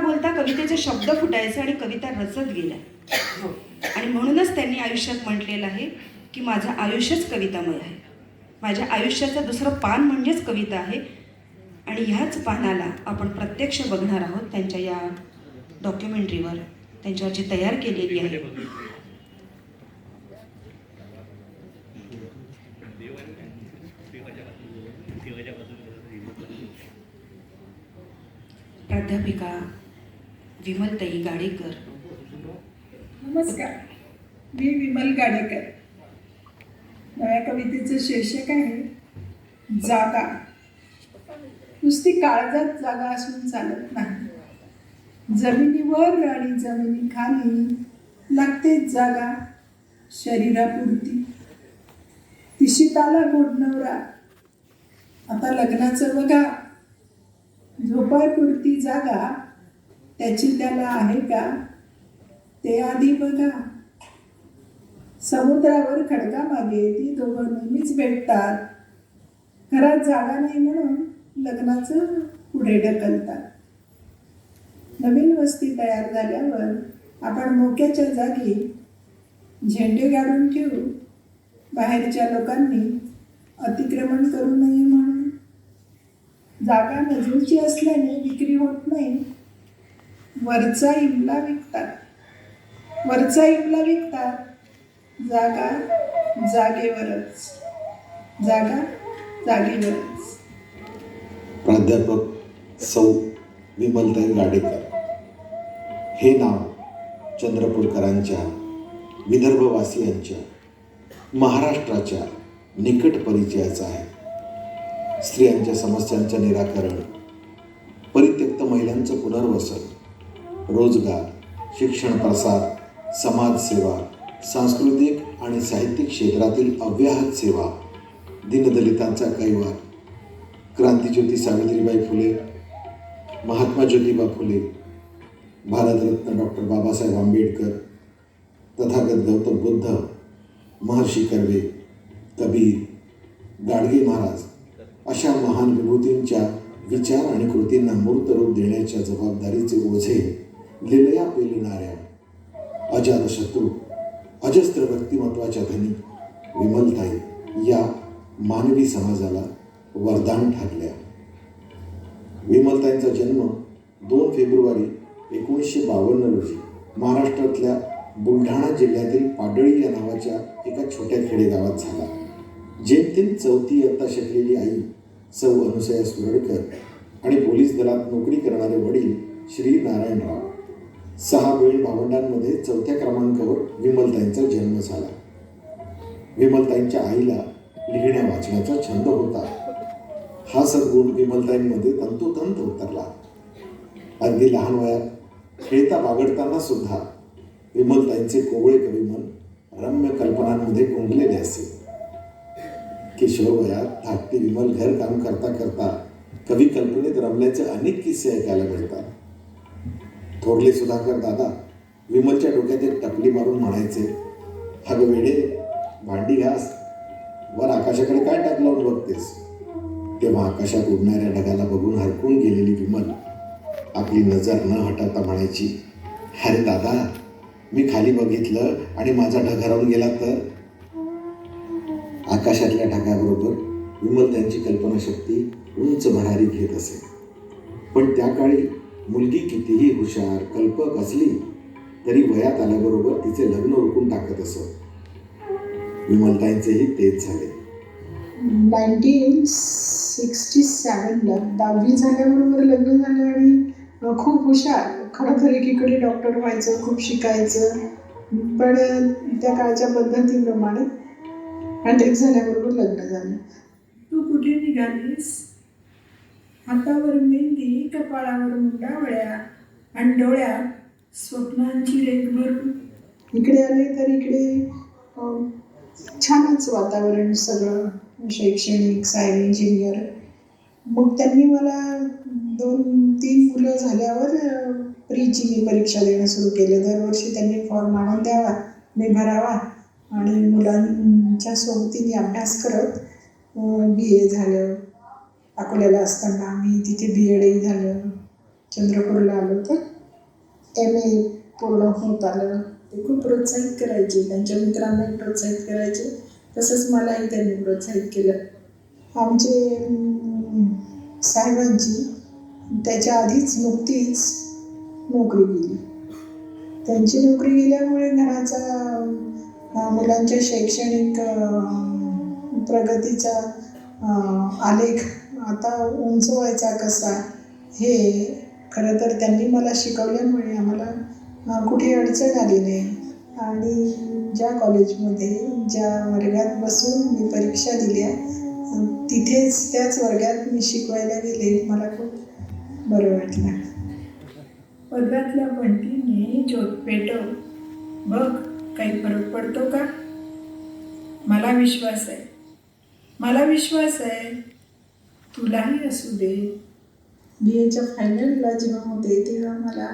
बोलता कवितेचे शब्द फुटायचे आणि कविता रचत गेल्या. आणि म्हणूनच त्यांनी आयुष्यात म्हटलेलं आहे की माझं आयुष्यच कवितामय आहे. माझ्या आयुष्याचं दुसरं पान म्हणजेच कविता आहे. आणि ह्याच पानाला आपण प्रत्यक्ष बघणार आहोत त्यांच्या या डॉक्युमेंटरीवर, त्यांच्यावर जी तयार केलेली आहे. प्राध्यापिका विमलताई गाडेकर. नमस्कार, मी विमल गाडेकर. नव्या कवितेचं शीर्षक आहे जागा. नुसती काळजात जागा असून चालत नाही. जमिनीवर आणि जमिनीखाली लागतेच जागा शरीरापुरती. तिशिताला गोडनवरा आता लग्नाचं बघा. झोपायपुरती जागा त्याची त्याला आहे का ते आधी बघा. समुद्रावर खडकामागे ती दोघं नेहमीच भेटतात. घरात जागा नाही म्हणून लग्नाचं पुढे ढकलतात. नवीन वस्ती तयार झाल्यावर आपण मोक्याच्या जागी झेंडे गाडून ठेवू. बाहेरच्या लोकांनी अतिक्रमण करू नये म्हणून. जागा नजीकची असल्याने विक्री होत नाही. वरचा इमला विकतात. जागा जागेवरच. प्राध्यापक सौ विमलताई गाडेकर हे नाव चंद्रपूरकरांच्या, विदर्भवासियांच्या, महाराष्ट्राच्या निकट परिचयाचं आहे. स्त्रियांच्या समस्यांचं निराकरण, परित्यक्त महिलांचं पुनर्वसन, रोजगार, शिक्षण प्रसार, समाजसेवा, सांस्कृतिक आणि साहित्यिक क्षेत्रातील अव्याहत सेवा, दीनदलितांचा कैवार, क्रांतिज्योती सावित्रीबाई फुले, महात्मा ज्योतिबा फुले, भारतरत्न डॉक्टर बाबासाहेब आंबेडकर, तथागत गौतम बुद्ध, महर्षी कर्वे, कबीर, गाडगे महाराज अशा महान विभूतींच्या विचार आणि कृतींना मूर्त रूप देण्याच्या जबाबदारीचे ओझे लिलया पेलणाऱ्या अजातशत्रू, अजस्त्र व्यक्तिमत्वाच्या धनी विमलताई या मानवी समाजाला वरदान ठरल्या. विमलताईंचा जन्म 2 फेब्रुवारी 1952 रोजी महाराष्ट्रातल्या बुलढाणा जिल्ह्यातील पाडळी या नावाच्या एका छोट्या खेडेगावात झाला. जेमतेम 4थी इयत्ता शिकलेली आई सौ अनुसया सुरडकर आणि पोलीस दलात नोकरी करणारे वडील श्री नारायणराव. 6 बहीण भावंडांमध्ये 4थ्या क्रमांकावर विमलताईंचा जन्म झाला. विमलताईंच्या आईला लिहिण्या वाचण्याचा छंद होता. हा सद्गुण विमलताईंमध्ये तंतोतंत उतरला. अगदी लहान वयात खेळता बागडताना सुद्धा विमलताईंचे कोवळे कविमन रम्य कल्पनांमध्ये गुंगलेले असे. किशोरवयात धाकटी विमल घरकाम करता करता कवी कल्पनेत रमल्याचे अनेक किस्से ऐकायला मिळतात. थोरले सुधाकर दादा विमलच्या डोक्यात एक टपली मारून म्हणायचे, "अगं वेडे, भांडी घास, वर आकाशाकडे काय टाक लावून बघतेस?" तेव्हा आकाशात उडणाऱ्या ढगाला बघून हरकून गेलेली विमल आपली नजर न हटवता म्हणायची, "अरे दादा, मी खाली बघितलं आणि माझा ढग हरवून गेला तर?" आकाशातल्या ढगाबरोबर विमल त्यांची कल्पनाशक्ती उंच भरारी घेत असे. पण त्या काळी मुलगी कितीही हुशार, कल्पक असली तरी वयात आल्याबरोबर तिचे लग्न उरकून टाकत असत. विमलताईंचेही तेच झाले. 1967ला 10वी झाल्याबरोबर लग्न झालं आणि खूप हुशार. खरं तर एकीकडे डॉक्टर व्हायचं, खूप शिकायचं, पण त्या काळच्या पद्धतीप्रमाणे अटॅक झाल्याबरोबर लग्न झालं. तू कुठे निघालीस? हातावर मेहंदी, कपाळावर मुंडावळ्या आणि डोळ्यात स्वप्नांची रेख भरून. इकडे आले तर इकडे छानच वातावरण सगळं, शैक्षणिक, सायन्स, इंजिनियर. मग त्यांनी मला 2-3 मुलं झाल्यावर प्रीची परीक्षा देणं सुरू केलं. दरवर्षी त्यांनी फॉर्म आणून द्यावा, मी भरावा आणि मुलांच्या सोबतीने अभ्यास करत BA झालं. अकोल्याला असताना आम्ही तिथे BEdही झालं. चंद्रपूरला आलो तर MA पूर्ण होत आलं. ते खूप प्रोत्साहित करायचे, त्यांच्या मित्रांनाही प्रोत्साहित करायचे, तसंच मलाही त्यांनी प्रोत्साहित केलं. आमचे साहेबांची त्याच्या आधीच नुकतीच नोकरी गेली. त्यांची नोकरी गेल्यामुळे घराचा मुलांच्या शैक्षणिक प्रगतीचा आलेख आता उंचवायचा कसा हे खरं तर त्यांनी मला शिकवल्यामुळे आम्हाला कुठे अडचण आली नाही. आणि ज्या कॉलेजमध्ये ज्या वर्गात बसून मी परीक्षा दिल्या तिथेच त्याच वर्गात मी शिकवायला गेले. मला खूप बरं वाटलं. पदरातल्या बंटीने ज्योत पेटव, बघ काही फरक पडतो का. मला विश्वास आहे, तुलाही असू दे. BAच्या फायनलला जेव्हा होते तेव्हा मला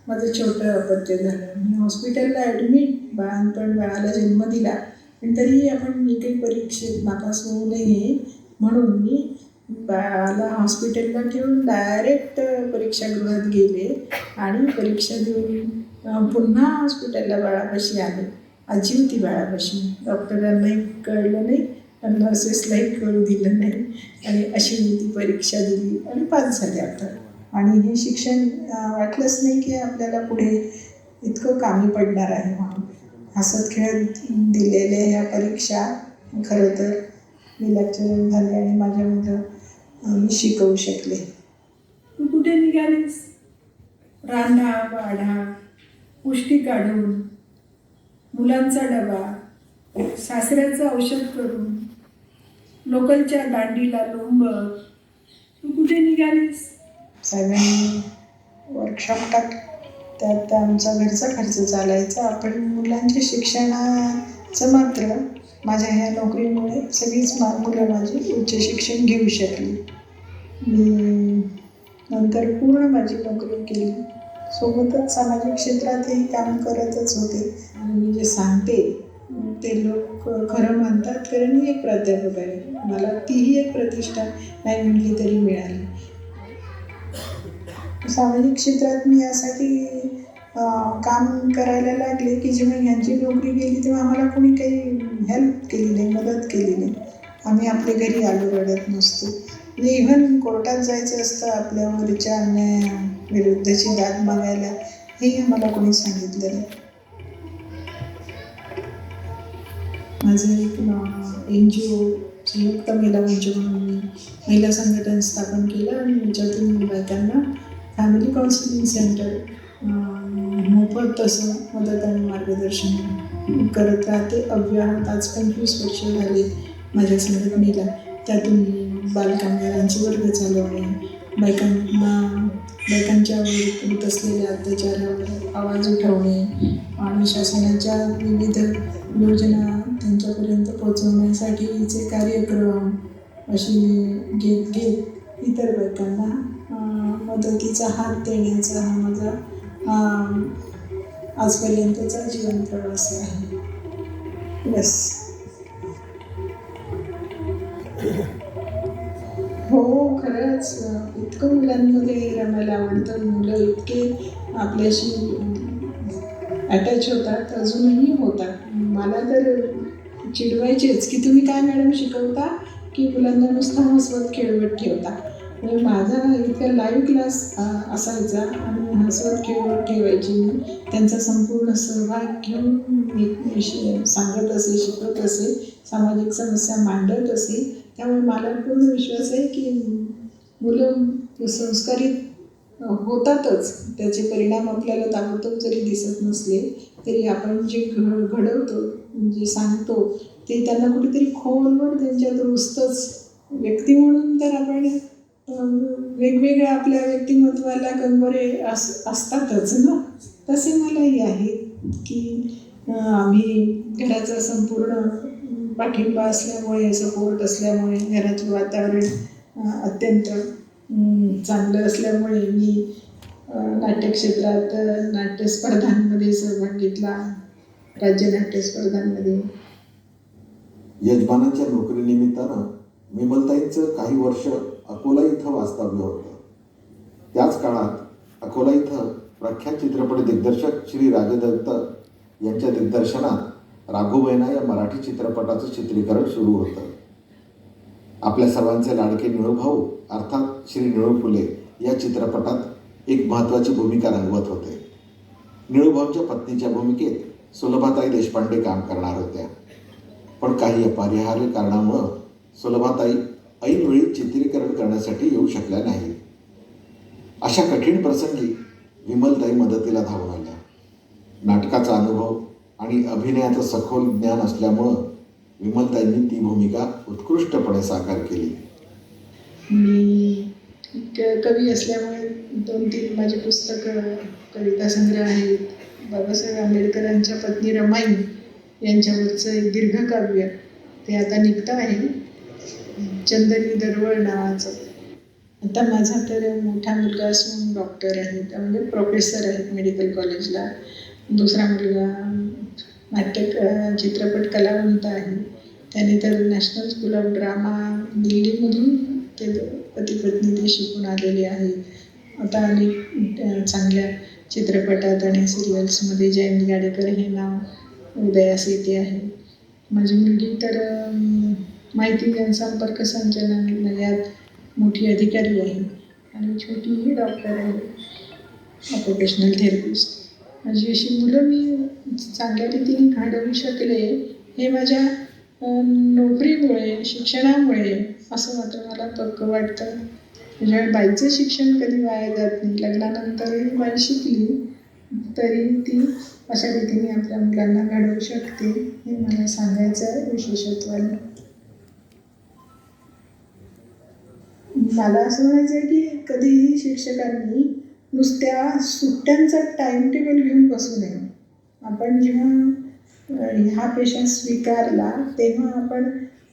माझं छोटं अपत्य झालं. मी हॉस्पिटलला ॲडमिट, बाळाला जन्म दिला, पण तरीही आपण काही परीक्षेत नापास होऊ नये म्हणून मी बाळाला हॉस्पिटलला ठेवून डायरेक्ट परीक्षागृहात गेले आणि परीक्षा देऊन पुन्हा हॉस्पिटलला बाळापाशी आले. आजी होती बाळापाशी. डॉक्टरांनाही कळलं नाही, नर्सेसलाही कळू दिलं नाही आणि अशी मी ती परीक्षा दिली आणि पास झाले आता. आणि हे शिक्षण वाटलंच नाही की आपल्याला पुढे इतकं कामी पडणार आहे म्हणून. हसत खेळत दिलेल्या ह्या परीक्षा खरं तर मी लेक्चरर झाले आणि माझ्या मुलं मी शिकवू शकले. तू कुठे निघालीस? रांधा वाढा, पुष्टी काढून, मुलांचा डबा, सासऱ्याचं औषध करून, लोकलच्या दांडीला लोंबत, तू कुठे निघालीस? साहेबांनी वर्कशॉप त्यात आमचा घरचा खर्च चालायचा. पण मुलांच्या शिक्षणाचं मात्र माझ्या ह्या नोकरीमुळे सगळीच मुलं माझी उच्च शिक्षण घेऊ शकली. मी नंतर पूर्ण माझी नोकरी केली. सोबतच सामाजिक क्षेत्रातही काम करतच होते. आणि मी जे सांगते ते लोक खरं मानतात, कारण मी एक प्राध्यापक आहे. मला तीही एक प्रतिष्ठा नाही म्हटली तरी मिळाली. सामाजिक क्षेत्रात मी यासाठी काम करायला लागले की जेव्हा ह्यांची नोकरी गेली तेव्हा आम्हाला कोणी काही हेल्प केली नाही, मदत केली नाही. आम्ही आपल्या घरी आलो रडत नसतो. म्हणजे इव्हन कोर्टात जायचं असतं आपल्यावरच्या अन्यायाविरुद्धची दाद मागायला, हे आम्हाला कोणी सांगितलं नाही. माझं एक NGO संयुक्त महिला मंच म्हणून मी महिला संघटन स्थापन केलं आणि याच्यातून बायकांना फॅमिली काउन्सिलिंग सेंटर मोफत तसं मदत आणि मार्गदर्शन करत राहते. अव्याहत आज 25 वर्ष झाले माझ्या संघटनेला. त्यातून मी बालकामगारांचे वर्ग चालवणे, बायकांच्यावर होत असलेल्या अत्याचारावर आवाज उठवणे आणि शासनाच्या विविध योजना त्यांच्यापर्यंत पोहोचवण्यासाठीचे कार्यक्रम अशी घेत इतर बायकांना मदतीचा हात देण्याचा हा माझा आजपर्यंतचा जीवन प्रवास आहे. बस. हो, खरंच इतकं मुलांमध्ये रमायला आवडतं. मुलं इतके आपल्याशी अटॅच होतात, अजूनही होतात. मला तर चिडवायचेच की तुम्ही काय मॅडम शिकवता की मुलांना नुसतं हसवत खेळवत ठेवता. म्हणजे माझा इतका लाईव्ह क्लास असायचा आणि हसवत खेळवत ठेवायची मी. त्यांचा संपूर्ण सहभाग घेऊन मी सांगत असे, शिकवत असे, सामाजिक समस्या मांडत असे. त्यामुळे मला पूर्ण विश्वास आहे की मुलं संस्कारित होतातच. त्याचे परिणाम आपल्याला ताबडतोब जरी दिसत नसले तरी आपण जे घडवतो, जे सांगतो ते त्यांना कुठेतरी खोलवर त्यांच्यात रुजतंच. व्यक्ती म्हणून तर आपण वेगवेगळ्या आपल्या व्यक्तिमत्वाला कंगोरे असतातच ना. तसे मलाही आहे की आम्ही घराचा संपूर्ण पाठिंबा असल्यामुळे, सपोर्ट असल्यामुळे, घराचं वातावरण अत्यंत चांगलं असल्यामुळे मी नाट्यक्षेत्रात नाट्यस्पर्धांमध्ये सहभाग घेतला, राज्य नाट्यस्पर्धांमध्ये. यजमानाच्या नोकरीनिमित्तानं विमलताईंचं काही वर्ष अकोला इथं वास्तव्य होतं. त्याच काळात अकोला इथं प्रख्यात चित्रपट दिग्दर्शक श्री राजदत्त यांच्या दिग्दर्शनात राघोबैना या मराठी चित्रपटाचं चित्रीकरण सुरू होतं. आपल्या सर्वांचे लाडके निळूभाऊ अर्थात श्री निळू फुले या चित्रपटात एक महत्त्वाची भूमिका रंगवत होते. निळूभाऊंच्या पत्नीच्या भूमिकेत सुलभाताई देशपांडे काम करणार होत्या. पण काही अपरिहार्य कारणामुळं सुलभाताई ऐनवेळी चित्रीकरण करण्यासाठी येऊ शकल्या नाही. अशा कठीण प्रसंगी विमलताई मदतीला धावून आल्या. नाटकाचा अनुभव आणि अभिनयाचं सखोल ज्ञान असल्यामुळं विमलताईंनी ती भूमिका उत्कृष्टपणे साकार केली. मी कवी असल्यामुळे 2-3 माझी पुस्तकं, कविता संग्रह आहेत. बाबासाहेब आंबेडकरांच्या पत्नी रमाई यांच्यावरचं एक दीर्घकाव्य ते आता निघतं आहे, चंदनी दरवळ नावाचं. आता माझा तर मोठा मुलगा असून डॉक्टर आहे, म्हणजे प्रोफेसर आहेत मेडिकल कॉलेजला. दुसरा मुलगा चित्रपट कलावंत आहे. त्याने तर नॅशनल स्कूल ऑफ ड्रामा दिल्लीमधून ते पती पत्नी ते शिकून आलेले आहेत. आता अनेक चांगल्या चित्रपटात आणि सिरियल्समध्ये जयंत गाडेकर हे नाव उदयास येते आहे. माझी मुलगी तर माहिती जनसंपर्क संचालनालयात मोठी अधिकारी आहे आणि छोटीही डॉक्टर आहे, ऑक्युपेशनल थेरपिस्ट. माझी अशी मुलं मी चांगल्या रीतीने घडवू शकले हे माझ्या नोकरीमुळे, शिक्षणामुळे असं मात्र मला पक्कं वाटतं. म्हणजे बाईचं शिक्षण कधी वाया जात नाही. लग्नानंतरही बाई शिकली तरी ती अशा रीतीने आपल्या मुलांना घडवू शकते हे मला सांगायचं आहे विशेषत्वाने. मला असं म्हणायचं आहे की कधीही शिक्षकांनी नुसत्या सुट्ट्यांचा टाईम टेबल घेऊन बसू नये. आपण जेव्हा हा पेशा स्वीकारला तेव्हा आपण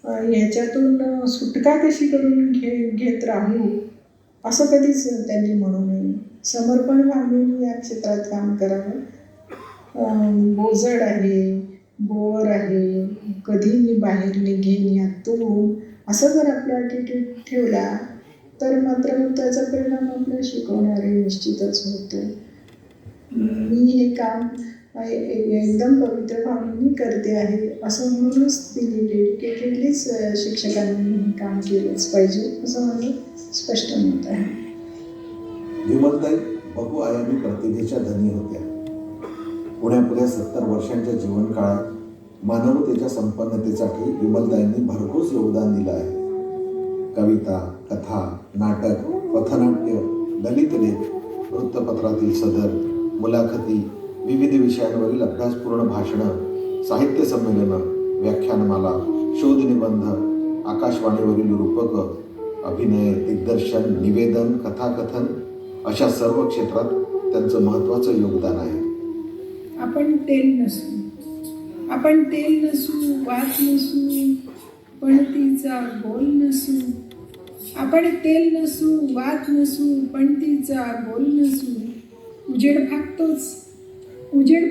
ह्याच्यातून सुटका कशी करून घेत राहू असं कधीच त्यांनी म्हणू नये. समर्पण भावनेने या क्षेत्रात काम करावं. बोजड आहे, बोर आहे, कधी मी बाहेर निघेन यातून असं जर आपला ॲटिट्यूड ठेवला तर मात्र मग त्याचा परिणाम आपल्या शिकवणारे निश्चितच होतो. मी हे काम एकदम पवित्र भावनेने करते आहे असं म्हणूनच तिने डेडिकेटेडलीच शिक्षकांनी हे काम केलंच पाहिजे असं माझं स्पष्ट मत आहे. विमलताई बहुआयामी प्रतिभेच्या धनी होत्या. पुण्यापुढे 70 वर्षांच्या जीवनकाळात मानवतेच्या संपन्नतेसाठी विमलताईंनी भरघोस योगदान दिलं आहे. कविता, कथा, नाटक, पथनाट्य, ललितलेख, वृत्तपत्रातील सदर, मुलाखती, विविध विषयांवरील अभ्यासपूर्ण भाषणं, साहित्य संमेलनं, व्याख्यानमाला, शोधनिबंध, आकाशवाणीवरील रूपकं, अभिनय, दिग्दर्शन, निवेदन, कथाकथन अशा सर्व क्षेत्रात त्यांचं महत्त्वाचं योगदान आहे. आपण तेल नसू, वात नसू, पणतीचा बोल नसू. आपण तेल नसू, वात नसू, पणतीचा बोल नसू. उजेड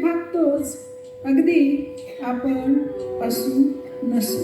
फाकतोच अगदी आपण असू नसू.